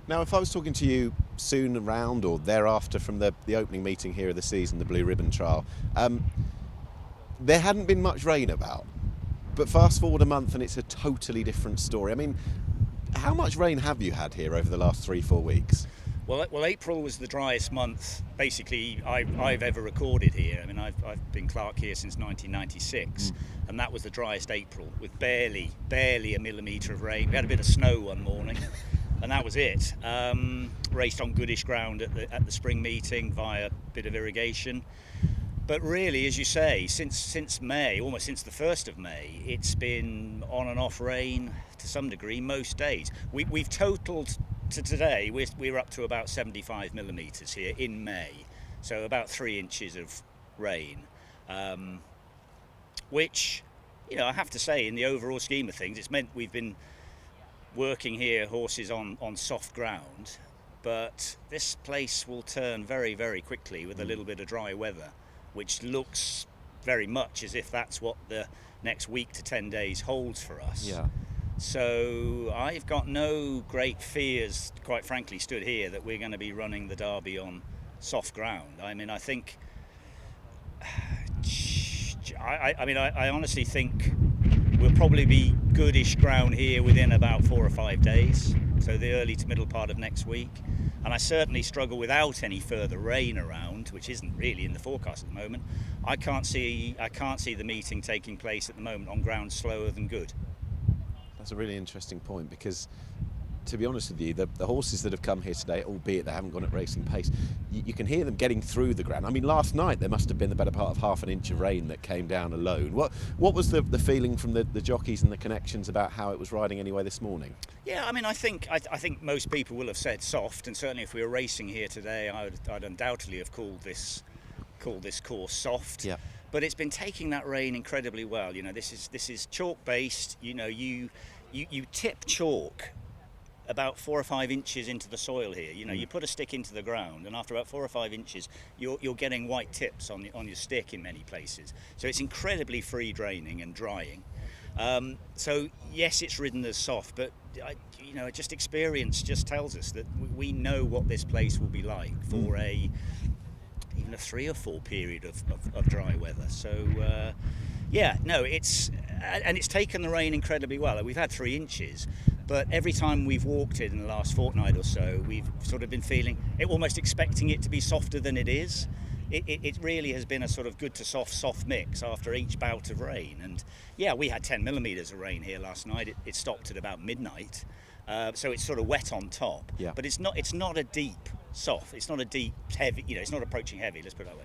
Now, if I was talking to you soon around or thereafter from the opening meeting here of the season, the Blue Ribbon Trial, there hadn't been much rain about. But fast forward a month and it's a totally different story. I mean, how much rain have you had here over the last 3-4 weeks? Well, April was the driest month basically I've ever recorded here. I mean, I've been Clerk here since 1996, and that was the driest April with barely a millimetre of rain. We had a bit of snow one morning, and that was it. Raced on goodish ground at the spring meeting via a bit of irrigation. But really, as you say, since May, almost since the 1st of May, it's been on and off rain to some degree most days. We've totalled to today, we're up to about 75 millimetres here in May, so about 3 inches of rain, which, you know, I have to say, in the overall scheme of things, it's meant we've been working here horses on soft ground, but this place will turn very, very quickly with a little bit of dry weather, which looks very much as if that's what the next week to 10 days holds for us. Yeah. So I've got no great fears, quite frankly, stood here, that we're going to be running the Derby on soft ground. I mean, I think, I honestly think we'll probably be goodish ground here within about 4 or 5 days, so the early to middle part of next week. And I certainly struggle without any further rain around, which isn't really in the forecast at the moment. I can't see the meeting taking place at the moment on ground slower than good. That's a really interesting point because, to be honest with you, the horses that have come here today, albeit they haven't gone at racing pace, you can hear them getting through the ground. I mean, last night there must have been the better part of half an inch of rain that came down alone. What was the feeling from the jockeys and the connections about how it was riding anyway this morning? Yeah, I mean, I think most people will have said soft, and certainly if we were racing here today, I'd undoubtedly have called this course soft. Yeah. But it's been taking that rain incredibly well. You know, this is chalk based. You know, you tip chalk about 4 or 5 inches into the soil here. You know, you put a stick into the ground, and after about 4 or 5 inches, you're getting white tips on your stick in many places. So it's incredibly free draining and drying. So yes, it's ridden as soft, but just experience just tells us that we know what this place will be like for even a 3 or 4 period of dry weather. So it's taken the rain incredibly well. We've had 3 inches, but every time we've walked it in the last fortnight or so, we've sort of been feeling it, almost expecting it to be softer than it is. It really has been a sort of good to soft mix after each bout of rain. And yeah, we had 10 millimetres of rain here last night. It stopped at about midnight, so it's sort of wet on top. Yeah. But it's not a deep soft. It's not a deep heavy. You know, it's not approaching heavy. Let's put it that way.